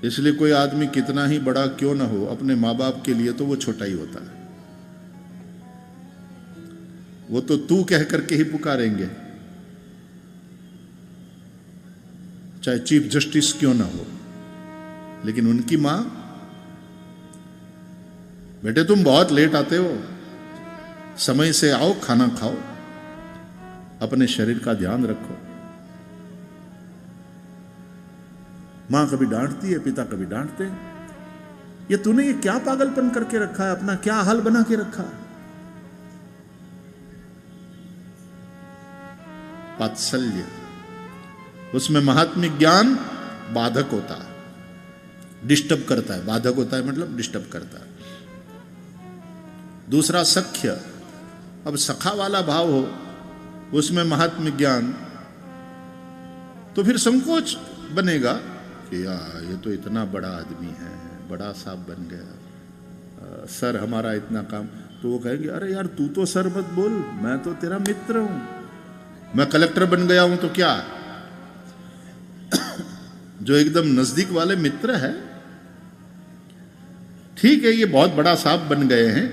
इसलिए कोई आदमी कितना ही बड़ा क्यों ना हो, अपने माँ बाप के लिए तो वो छोटा ही होता है। वो तो तू कह करके ही पुकारेंगे, चाहे चीफ जस्टिस क्यों ना हो। लेकिन उनकी मां, बेटे तुम बहुत लेट आते हो, समय से आओ, खाना खाओ, अपने शरीर का ध्यान रखो। मां कभी डांटती है, पिता कभी डांटते हैं। ये तूने ये क्या पागलपन करके रखा है, अपना क्या हाल बना के रखा है। वात्सल्य, उसमें महात्म्य ज्ञान बाधक होता है, डिस्टर्ब करता है। बाधक होता है मतलब डिस्टर्ब करता है। दूसरा सख्य, अब सखा वाला भाव हो उसमें महात्म्य ज्ञान, तो फिर संकोच बनेगा कि यार ये तो इतना बड़ा आदमी है, बड़ा साहब बन गया, सर हमारा इतना काम। तो वो कहेंगे अरे यार तू तो सर मत बोल, मैं तो तेरा मित्र हूं, मैं कलेक्टर बन गया हूं तो क्या। जो एकदम नजदीक वाले मित्र है, ठीक है ये बहुत बड़ा साहब बन गए हैं,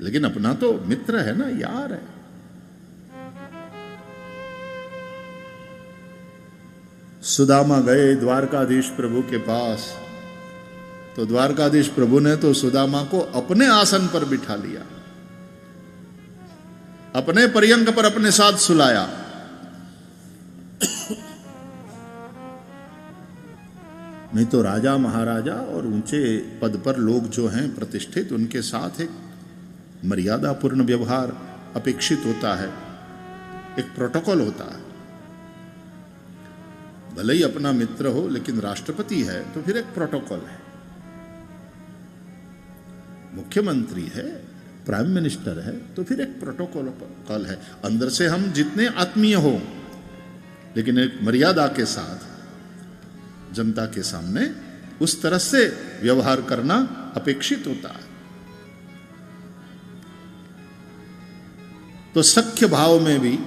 लेकिन अपना तो मित्र है ना, यार है। सुदामा गए द्वारकाधीश प्रभु के पास, तो द्वारकाधीश प्रभु ने तो सुदामा को अपने आसन पर बिठा लिया, अपने पर्यंक पर अपने साथ सुलाया। नहीं तो राजा महाराजा और ऊंचे पद पर लोग जो हैं प्रतिष्ठित, उनके साथ एक मर्यादापूर्ण व्यवहार अपेक्षित होता है, एक प्रोटोकॉल होता है। भले ही अपना मित्र हो, लेकिन राष्ट्रपति है तो फिर एक प्रोटोकॉल है, मुख्यमंत्री है, प्राइम मिनिस्टर है तो फिर एक प्रोटोकॉल है। अंदर से हम जितने आत्मीय हो, लेकिन एक मर्यादा के साथ जनता के सामने उस तरह से व्यवहार करना अपेक्षित होता है। तो सख्य भाव में भी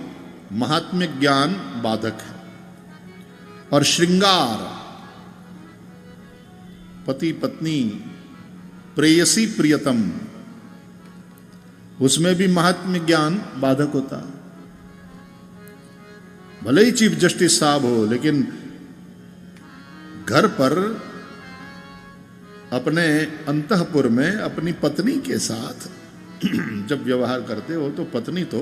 महात्म्य ज्ञान बाधक है। और श्रृंगार, पति पत्नी, प्रेयसी प्रियतम, उसमें भी महात्म्य ज्ञान बाधक होता है। भले ही चीफ जस्टिस साहब हो, लेकिन घर पर अपने अंतःपुर में अपनी पत्नी के साथ जब व्यवहार करते हो, तो पत्नी तो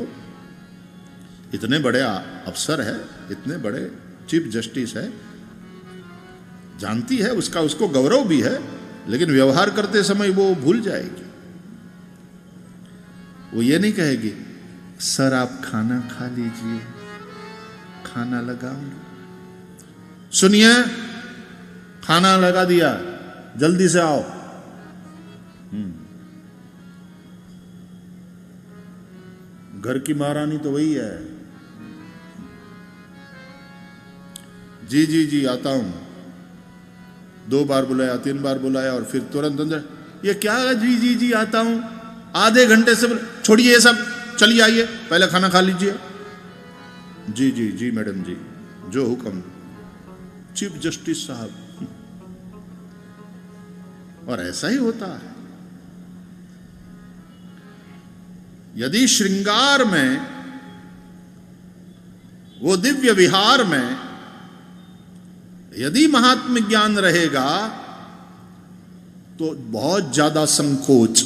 इतने बड़े अफसर है, इतने बड़े चीफ जस्टिस है, जानती है, उसका उसको गौरव भी है, लेकिन व्यवहार करते समय वो भूल जाएगी। वो ये नहीं कहेगी सर आप खाना खा लीजिए, खाना लगाऊंगी। सुनिए खाना लगा दिया, जल्दी से आओ। घर की महारानी तो वही है, जी जी जी आता हूं। 2 बार बुलाया, 3 बार बुलाया और फिर तुरंत अंदर, ये क्या है जी जी जी आता हूं, आधे घंटे से छोड़िए ये सब, चलिए आइए पहले खाना खा लीजिए। जी जी जी मैडम जी, जो हुक्म, चीफ जस्टिस साहब। और ऐसा ही होता है। यदि श्रृंगार में, वो दिव्य विहार में यदि महात्म्य ज्ञान रहेगा, तो बहुत ज्यादा संकोच,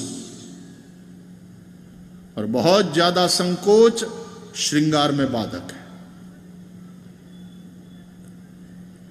और बहुत ज्यादा संकोच श्रृंगार में बाधक है।